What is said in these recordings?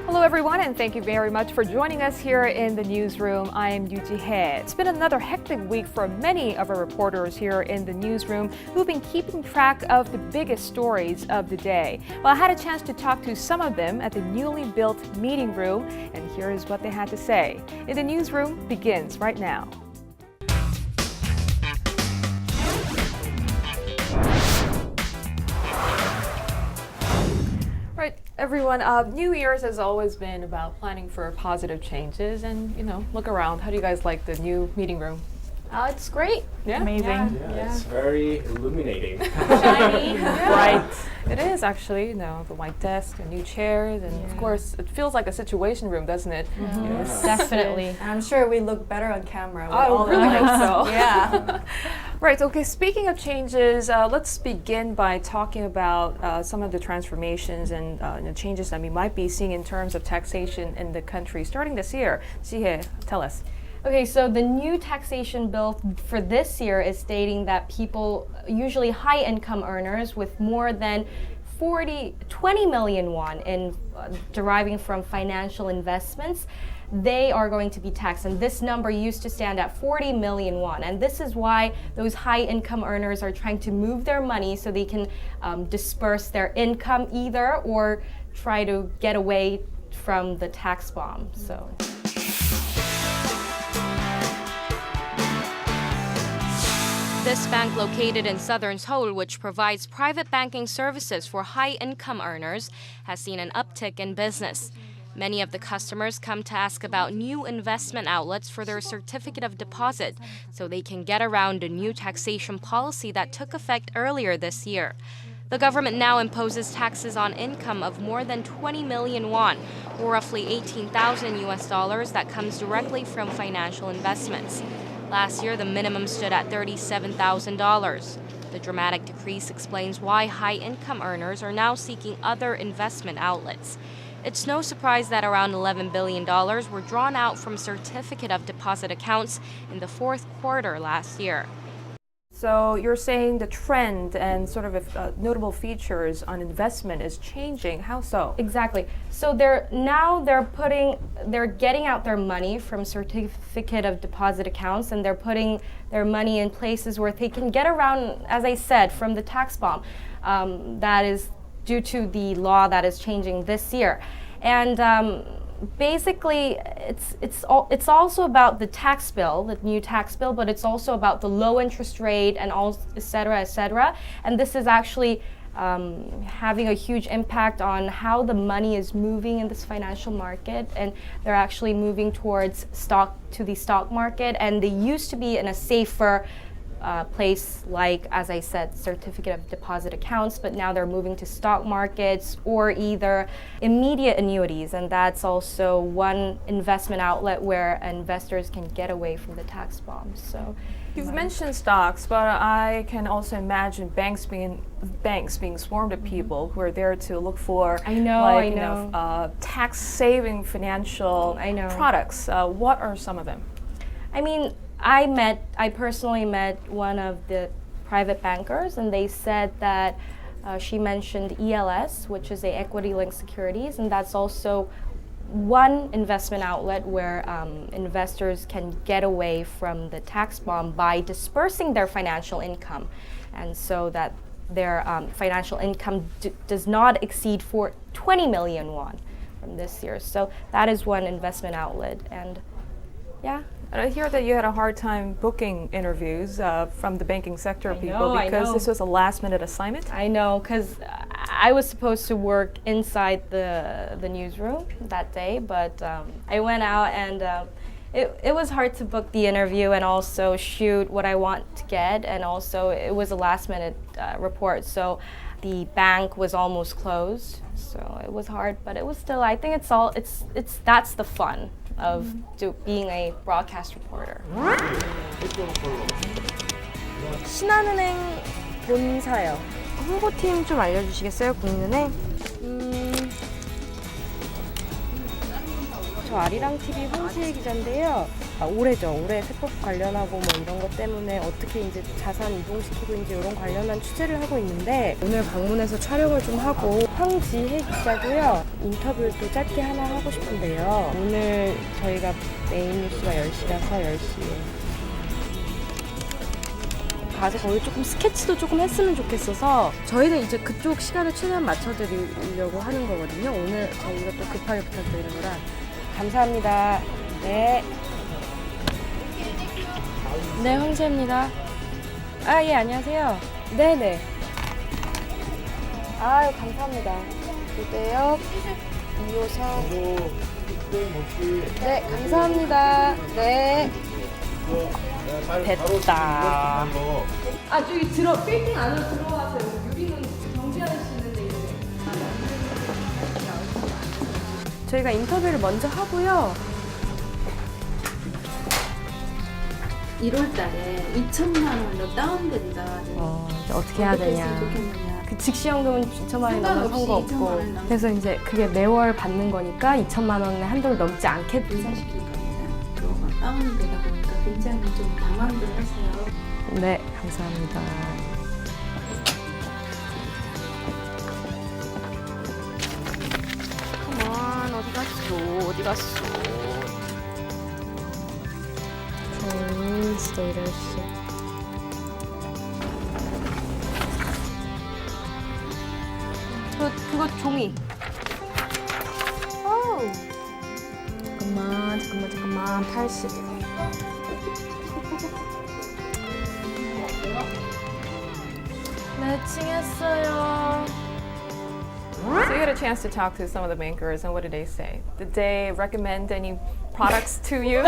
Hello everyone, and thank you very much for joining us here in the newsroom. I am Yoo Ji-hye. It's been another hectic week for many of our reporters here in the newsroom who've been keeping track of the biggest stories of the day. Well, I had a chance to talk to some of them at the newly built meeting room, and here is what they had to say. In the newsroom begins right now. Right, everyone, New Year's has always been about planning for positive changes and, look around. How do you guys like the new meeting room? It's great. Yeah? Amazing. Yeah, it's very illuminating. Shiny. Bright. It is actually, the white desk, the new chairs, and of course, it feels like a situation room, doesn't it? Definitely. I'm sure we look better on camera. With I all really the hope so. Yeah. Right, okay, speaking of changes, let's begin by talking about some of the transformations and the changes that we might be seeing in terms of taxation in the country starting this year. Ji-hye, tell us. Okay, so the new taxation bill for this year is stating that people, usually high income earners with more than 20 million won in deriving from financial investments, they are going to be taxed. And this number used to stand at 40 million won. And this is why those high income earners are trying to move their money so they can disperse their income either or try to get away from the tax bomb. So. This bank, located in southern Seoul, which provides private banking services for high-income earners, has seen an uptick in business. Many of the customers come to ask about new investment outlets for their certificate of deposit, so they can get around a new taxation policy that took effect earlier this year. The government now imposes taxes on income of more than 20 million won, or roughly $18,000 that comes directly from financial investments. Last year, the minimum stood at $37,000. The dramatic decrease explains why high-income earners are now seeking other investment outlets. It's no surprise that around $11 billion were drawn out from certificate of deposit accounts in the fourth quarter last year. So you're saying the trend and sort of notable features on investment is changing. How so? Exactly. So they're getting out their money from certificate of deposit accounts, and they're putting their money in places where they can get around, as I said, from the tax bomb. That is due to the law that is changing this year. And basically, it's also about the tax bill, the new tax bill, but it's also about the low interest rate and all, et cetera, et cetera. And this is actually having a huge impact on how the money is moving in this financial market, and they're actually moving towards the stock market, and they used to be in a safer place like, as I said, certificate of deposit accounts, but now they're moving to stock markets or either immediate annuities, and that's also one investment outlet where investors can get away from the tax bomb. So you've mentioned stocks, but I can also imagine banks being swarmed with people who are there to look for tax-saving financial products. What are some of them? I mean, I personally met one of the private bankers, and they said that she mentioned ELS, which is a equity-linked securities, and that's also one investment outlet where investors can get away from the tax bomb by dispersing their financial income, and so that their financial income does not exceed 20 million won from this year. So that is one investment outlet, and yeah. And I hear that you had a hard time booking interviews from the banking sector people because this was a last-minute assignment. I know, because I was supposed to work inside the newsroom that day, but I went out and it was hard to book the interview and also shoot what I want to get, and also it was a last-minute report, so the bank was almost closed, so it was hard, but it was still, I think that's the fun of being a broadcast reporter. 신한은행 본사요. 홍보팀 좀 알려주시겠어요, 국민은행? 저 아리랑 TV 홍지혜 기자인데요. 올해죠. 올해 세법 관련하고 뭐 이런 것 때문에 어떻게 이제 자산 이동시키고 이제 이런 관련한 취재를 하고 있는데 오늘 방문해서 촬영을 좀 하고 황지혜 기자고요. 인터뷰를 또 짧게 하나 하고 싶은데요. 오늘 저희가 메인 뉴스가 10시라서 10시에 가서 거기 조금 스케치도 조금 했으면 좋겠어서 저희는 이제 그쪽 시간을 최대한 맞춰드리려고 하는 거거든요. 오늘 저희가 또 급하게 부탁드리는 거라 감사합니다. 네. 네, 황지혜입니다. 아, 예, 안녕하세요. 네네. 아유, 감사합니다. 유대역 2호선. 네, 감사합니다. 네. 됐다. 아, 저기 빌딩 안으로 들어와서 유리는 정지하는 수 있는데 이제. 저희가 인터뷰를 먼저 하고요. 1월 달에 2천만 원으로 다운된다. 어떻게 해야 되냐. 그 즉시연금은 2천만 원이 넘는 선거 없고. 그래서 이제 그게 매월 받는 거니까 2천만 원에 한도를 넘지 않게 분산시킬 겁니다. 그거가 다운이 되다 보니까 굉장히 좀 당황들 하세요. 네, 감사합니다. 컴온, 어디 갔어? 어디 갔어? 트랜스레이터십. 그거 종이. 잠깐만. 80. 매칭했어요. So you had a chance to talk to some of the bankers, and what did they say? Did they recommend any products to you?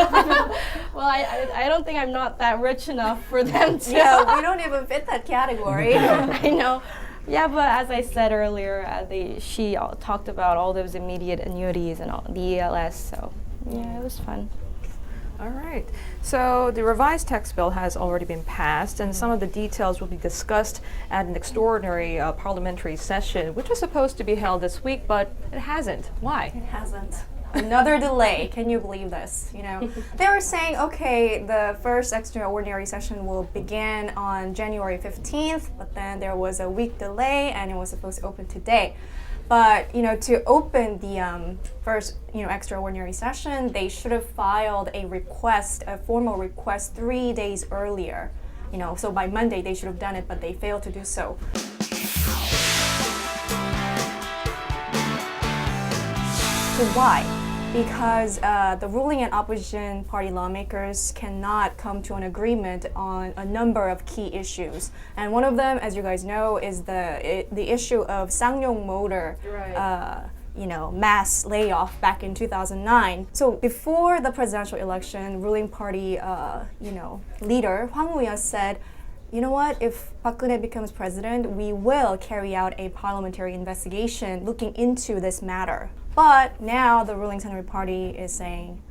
Well, I don't think I'm not that rich enough for them to. Yeah, we don't even fit that category. I know. Yeah, but as I said earlier, she talked about all those immediate annuities and all, the ELS, so yeah, it was fun. All right. So the revised tax bill has already been passed, and some of the details will be discussed at an extraordinary parliamentary session, which was supposed to be held this week, but it hasn't. Why? It hasn't. Another delay. Can you believe this? You know, they were saying, okay, the first extraordinary session will begin on January 15th, but then there was a week delay, and it was supposed to open today. But you know, to open the first extraordinary session, they should have filed a formal request 3 days earlier. You know, so by Monday they should have done it, but they failed to do so. So why? Because the ruling and opposition party lawmakers cannot come to an agreement on a number of key issues, and one of them, as you guys know, is the issue of Sangyong Motor, mass layoff back in 2009. So before the presidential election, ruling party, leader Hwang Ji-hye said, you know what, if Park Geun-hye becomes president, we will carry out a parliamentary investigation looking into this matter. But now the ruling Central Party is saying,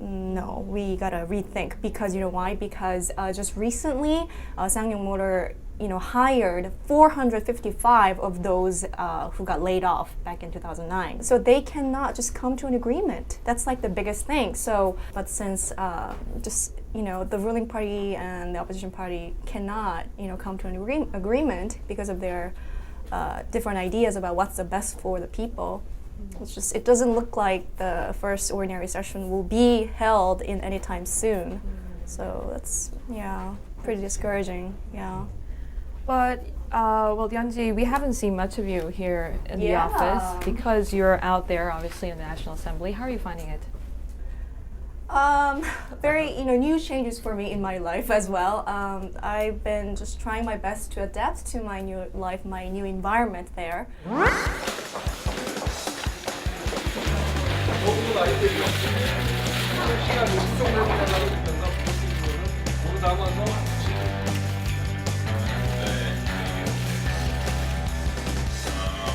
no, we gotta rethink. Because you know why? Because just recently, Sangyong Motor, hired 455 of those who got laid off back in 2009. So they cannot just come to an agreement. That's like the biggest thing. So, but since the ruling party and the opposition party cannot, come to an agreement because of their different ideas about what's the best for the people. It doesn't look like the first ordinary session will be held in any time soon. So that's, pretty discouraging, But, Yeon-ji, we haven't seen much of you here in the office because you're out there, obviously, in the National Assembly. How are you finding it? Very, new changes for me in my life as well. I've been just trying my best to adapt to my new life, my new environment there.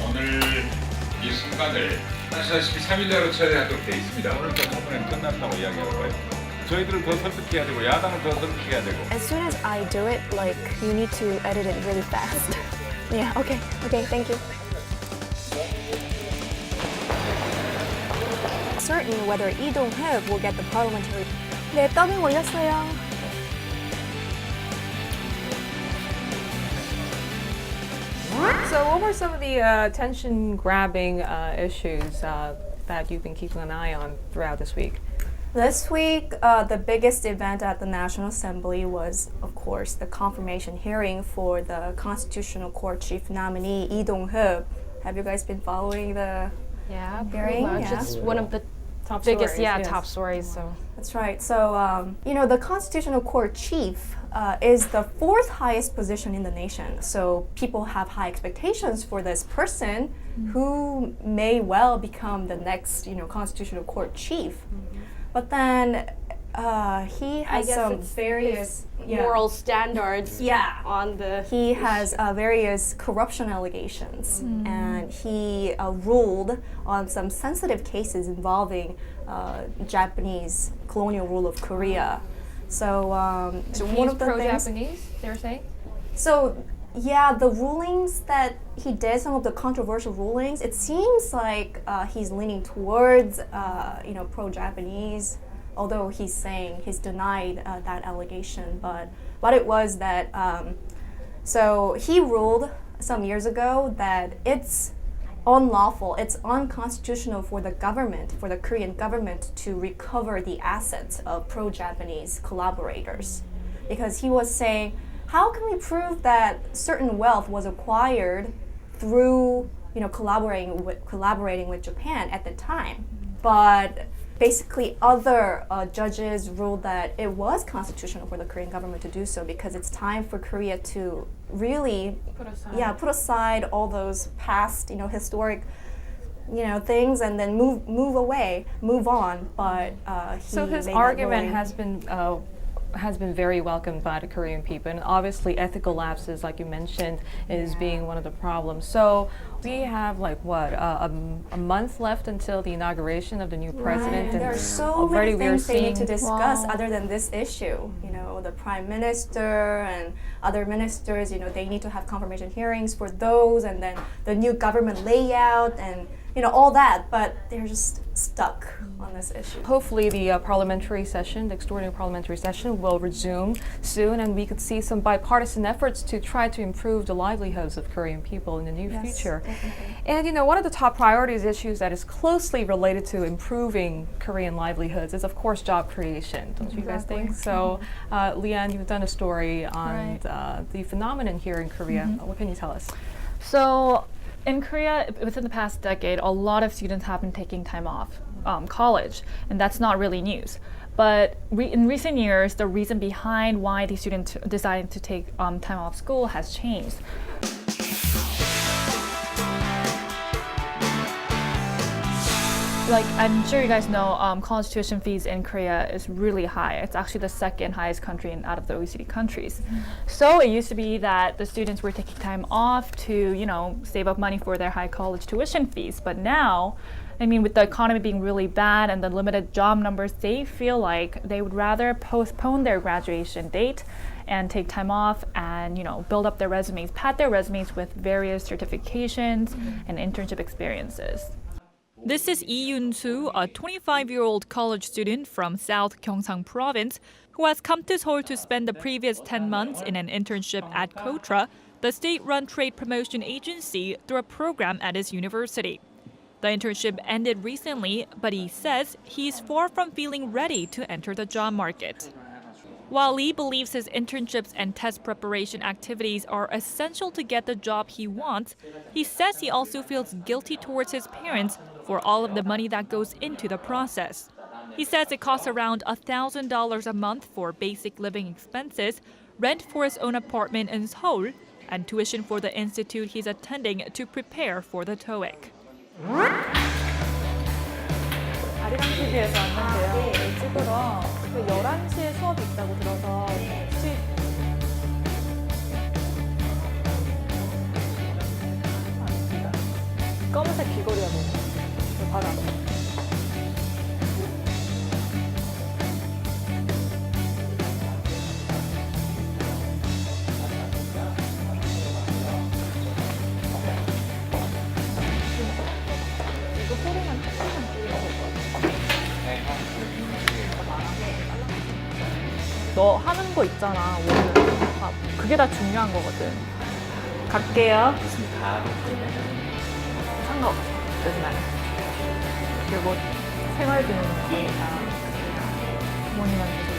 오늘 이 순간을 아시다시피 3일 내로 처리하도록 되어 있습니다. 오늘부터 청문회는 끝났다고 이야기하는 거예요. 저희들을 더 설득해야 되고 야당을 더 설득해야 되고. As soon as I do it, like you need to edit it really fast. Yeah, okay, thank you. Certain whether Lee Dong-hook will get the parliamentary. 네, 더빙 올렸어요. So, what were some of the attention-grabbing issues that you've been keeping an eye on throughout this week? This week, the biggest event at the National Assembly was, of course, the confirmation hearing for the Constitutional Court Chief nominee Lee Dong-hook. Have you guys been following the Yeah, hearing? pretty much. Yeah. It's one of the Top biggest, stories, yes. top stories. So. That's right. So, the Constitutional Court Chief is the fourth highest position in the nation. So, people have high expectations for this person who may well become the next, Constitutional Court Chief. But then he has guess some it's various Moral standards on the. He has various corruption allegations, and he ruled on some sensitive cases involving Japanese colonial rule of Korea. So, one of the things. Pro-Japanese, they're saying? So, yeah, the rulings that he did, some of the controversial rulings, it seems like he's leaning towards, pro-Japanese. Although he's denied that allegation, but what it was that, so he ruled some years ago that it's unlawful, it's unconstitutional for the government, for the Korean government to recover the assets of pro-Japanese collaborators. Because he was saying, how can we prove that certain wealth was acquired through, collaborating with Japan at the time? But basically, other judges ruled that it was constitutional for the Korean government to do so because it's time for Korea to really put aside all those past, historic, things and then move on. But So his argument has been very welcomed by the Korean people, and obviously ethical lapses, like you mentioned, is being one of the problems. So we have a month left until the inauguration of the new president, and there are so already many we are things they need to seeing discuss other than this issue. The prime minister and other ministers, they need to have confirmation hearings for those, and then the new government layout and all that, but they're just stuck on this issue. Hopefully the parliamentary session, the extraordinary parliamentary session, will resume soon, and we could see some bipartisan efforts to try to improve the livelihoods of Korean people in the near future. Definitely. And one of the top priorities issues that is closely related to improving Korean livelihoods is, of course, job creation. Don't you guys think? So, Li-an, you've done a story on the phenomenon here in Korea. What can you tell us? So, in Korea, within the past decade, a lot of students have been taking time off college, and that's not really news. But in recent years, the reason behind why these students decided to take time off school has changed. Like, I'm sure you guys know, college tuition fees in Korea is really high. It's actually the second highest country out of the OECD countries. So it used to be that the students were taking time off to, save up money for their high college tuition fees. But now, with the economy being really bad and the limited job numbers, they feel like they would rather postpone their graduation date and take time off and, build up their resumes, pad their resumes with various certifications and internship experiences. This is Lee Yoon-soo, a 25-year-old college student from South Gyeongsang Province, who has come to Seoul to spend the previous 10 months in an internship at KOTRA, the state-run trade promotion agency, through a program at his university. The internship ended recently, but he says he's far from feeling ready to enter the job market. While Lee believes his internships and test preparation activities are essential to get the job he wants, he says he also feels guilty towards his parents for all of the money that goes into the process. He says it costs around $1,000 a month for basic living expenses, rent for his own apartment in Seoul, and tuition for the institute he's attending to prepare for the TOEIC. 아리랑 TV에서 왔는데요. 찍으러 11시에 수업이 있다고 들어서 혹시 검은색 귀걸이가 뭐예요? 바로 앞에. 너 하는 거 있잖아. 오늘. 그게 다 중요한 거거든. 갈게요. 상관없어. 요즘에는. 그리고 생활비는 거니까 부모님한테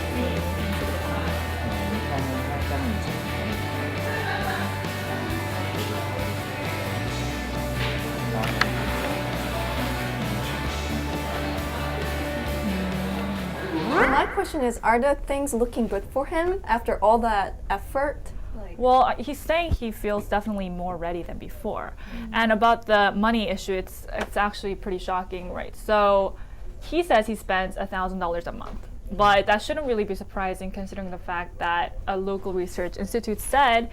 My question is, are the things looking good for him after all that effort? Well, he's saying he feels definitely more ready than before. And about the money issue, it's actually pretty shocking, right? So he says he spends $1,000 a month. But that shouldn't really be surprising considering the fact that a local research institute said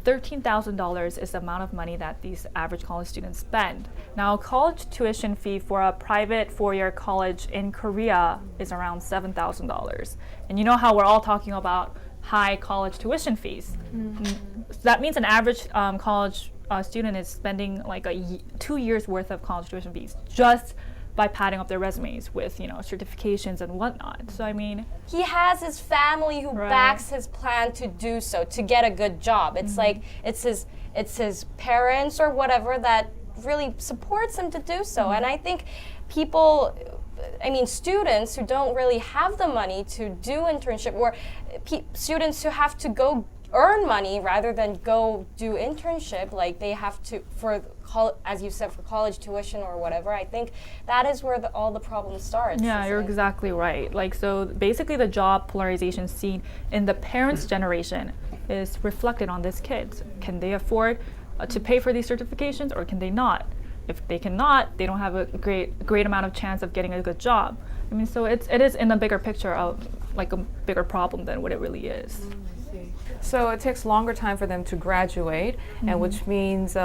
$13,000 is the amount of money that these average college students spend. Now, college tuition fee for a private four-year college in Korea is around $7,000. And you know how we're all talking about high college tuition fees. So that means an average college student is spending like 2 years worth of college tuition fees just by padding up their resumes with, certifications and whatnot. So I mean, He has his family who backs his plan to do so, to get a good job. It's like it's his parents or whatever that really supports him to do so. And I think students who don't really have the money to do internship, or students who have to go earn money rather than go do internship, like they have to as you said, for college tuition or whatever. I think that is where all the problem starts. yeah, you're exactly right. Like, so basically the job polarization seen in the parents' generation is reflected on these kids. Can they afford to pay for these certifications, or can they not? If they cannot, they don't have a great amount of chance of getting a good job. I mean, so it is in a bigger picture of like a bigger problem than what it really is. So it takes longer time for them to graduate, and which means,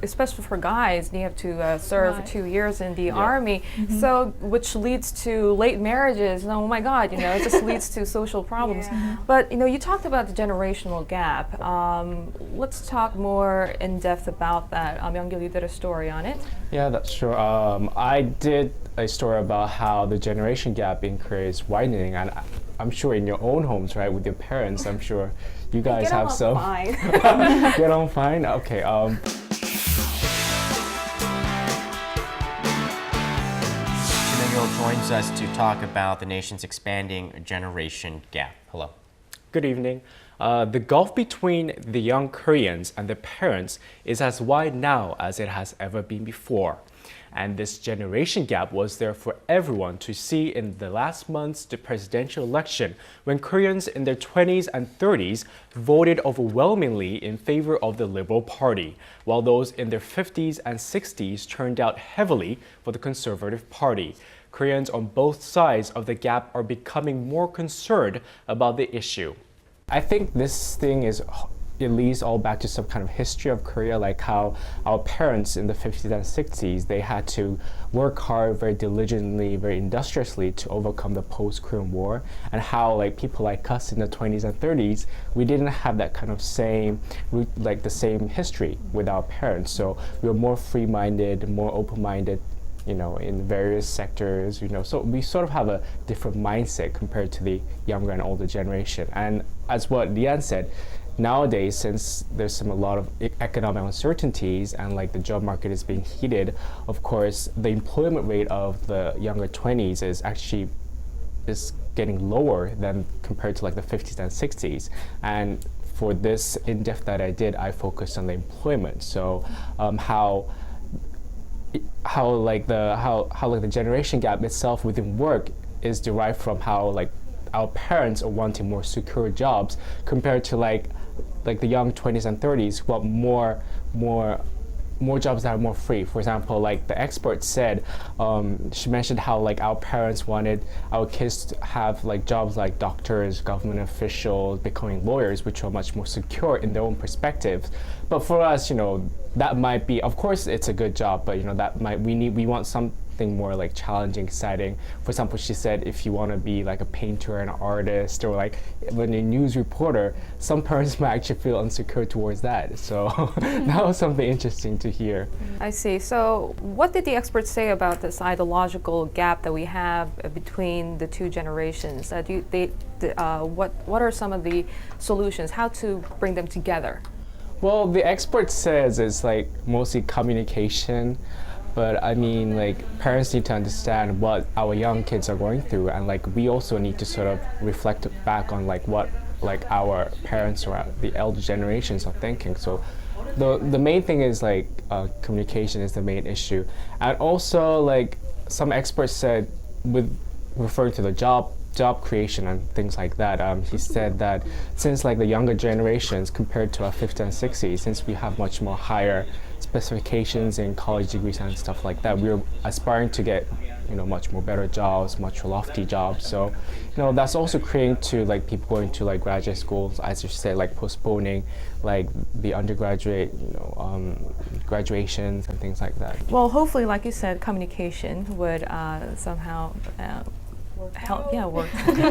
especially for guys, they have to serve 2 years in the army. So which leads to late marriages. And, oh my God, it just leads to social problems. But you talked about the generational gap. Let's talk more in depth about that. Myung-kil, you did a story on it. Yeah, that's true. I did a story about how the generation gap in Korea is widening, and I'm sure in your own homes, right, with your parents, I'm sure you guys have some. Get on fine? Okay. Ji Myung-kil joins us to talk about the nation's expanding generation gap. Hello. Good evening. The gulf between the young Koreans and their parents is as wide now as it has ever been before. And this generation gap was there for everyone to see in the last month's presidential election, when Koreans in their 20s and 30s voted overwhelmingly in favor of the Liberal Party, while those in their 50s and 60s turned out heavily for the Conservative Party. Koreans on both sides of the gap are becoming more concerned about the issue. I think this thing it leads all back to some kind of history of Korea, like how our parents in the 50s and 60s, they had to work hard, very diligently, very industriously to overcome the post-Korean War, and how like people like us in the 20s and 30s, we didn't have that kind of the same history with our parents. So we were more free-minded, more open-minded, in various sectors, so we sort of have a different mindset compared to the younger and older generation. And as what Li-an said, nowadays, since there's a lot of economic uncertainties and like the job market is being heated, of course, the employment rate of the younger 20s is getting lower than compared to like the 50s and 60s. And for this in-depth that I did, I focused on the employment. So how the generation gap itself within work is derived from how like our parents are wanting more secure jobs compared to like the young 20s and 30s who want more jobs that are more free. For example, like the expert said, she mentioned how like our parents wanted our kids to have like jobs like doctors, government officials, becoming lawyers, which are much more secure in their own perspectives. But for us, that might be, of course, it's a good job, but we want something more like challenging, exciting. For example, she said if you want to be like a painter, an artist, or like when a news reporter, some parents might actually feel insecure towards that. So that was something interesting to hear. I see. So what did the experts say about this ideological gap that we have between the two generations? What are some of the solutions? How to bring them together? Well, the expert says it's like mostly communication, but I mean, like, parents need to understand what our young kids are going through, and like we also need to sort of reflect back on like what like our parents or the elder generations are thinking. So the main thing is like communication is the main issue, and also like some experts said, with referring to the job creation and things like that, he said that since like the younger generations compared to our 50s and 60s, since we have much more higher specifications in college degrees and stuff like that, we're aspiring to get much more better jobs, much lofty jobs. So that's also creating to like people going to like graduate schools, as you said, like postponing like the undergraduate graduations and things like that. Well, hopefully, like you said, communication would somehow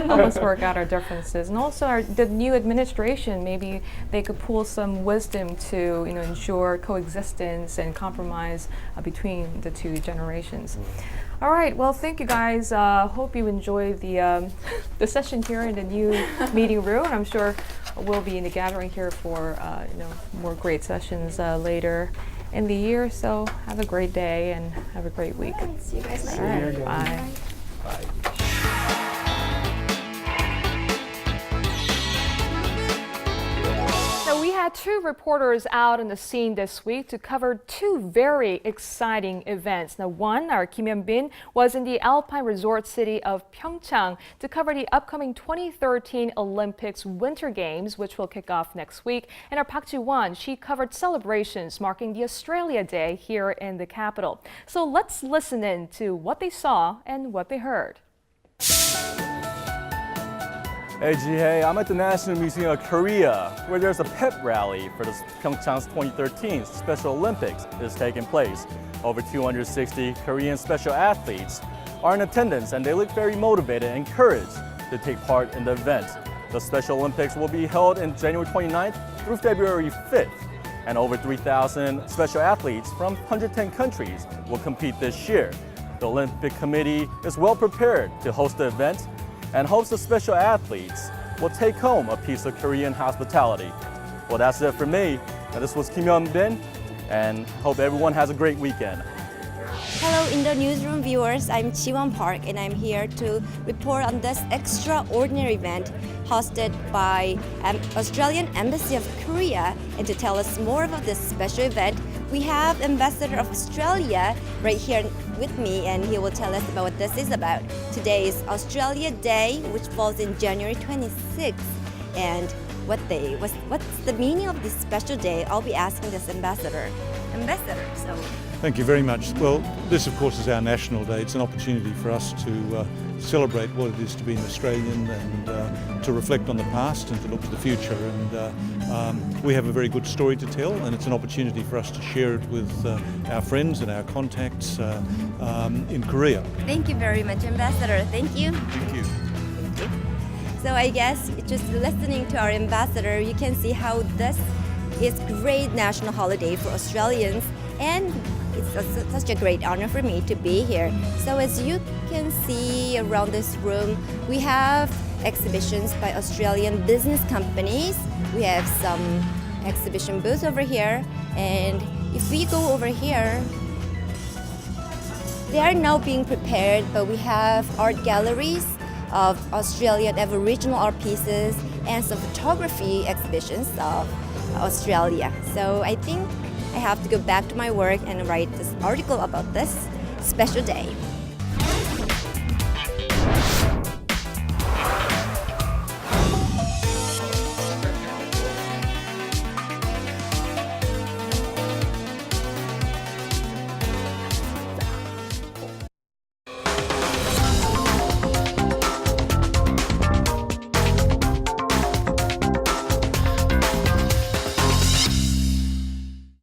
almost work out our differences. And also the new administration, maybe they could pull some wisdom to ensure coexistence and compromise between the two generations. All right, well, thank you guys. Hope you enjoy the session here in the new meeting room. I'm sure we'll be in the gathering here for more great sessions later in the year. So have a great day and have a great week. See you guys later. All right, bye. Bye. So we had two reporters out on the scene this week to cover two very exciting events. Now, one, our Kim Hyun-bin, was in the Alpine resort city of Pyeongchang to cover the upcoming 2013 Olympics Winter Games, which will kick off next week. And our Park Ji-won, she covered celebrations marking the Australia Day here in the capital. So let's listen in to what they saw and what they heard. Hey Ji-hye, I'm at the National Museum of Korea, where there's a pep rally for the Pyeongchang's 2013 Special Olympics is taking place. Over 260 Korean special athletes are in attendance, and they look very motivated and encouraged to take part in the event. The Special Olympics will be held in January 29th through February 5th, and over 3,000 special athletes from 110 countries will compete this year. The Olympic Committee is well prepared to host the event and hopes the special athletes will take home a piece of Korean hospitality. Well, that's it for me. Now, this was Kim Hyun-bin, and hope everyone has a great weekend. Hello, in the newsroom viewers, I'm Ji-won Park, and I'm here to report on this extraordinary event hosted by Australian Embassy of Korea. And to tell us more about this special event, we have Ambassador of Australia right here with me, and he will tell us about what this is about. Today is Australia Day, which falls in January 26th. And what's the meaning of this special day? I'll be asking this ambassador. Thank you very much. Well, this of course is our National Day. It's an opportunity for us to celebrate what it is to be an Australian and to reflect on the past and to look to the future. And we have a very good story to tell, and it's an opportunity for us to share it with our friends and our contacts in Korea. Thank you very much, Ambassador. Thank you. Thank you. So I guess just listening to our ambassador, you can see how this is great national holiday for Australians, and it's such a great honor for me to be here. So as you can see around this room, we have exhibitions by Australian business companies. We have some exhibition booths over here, and if we go over here, they are now being prepared, but we have art galleries of Australian Aboriginal art pieces and some photography exhibitions of Australia. So I think I have to go back to my work and write this article about this special day.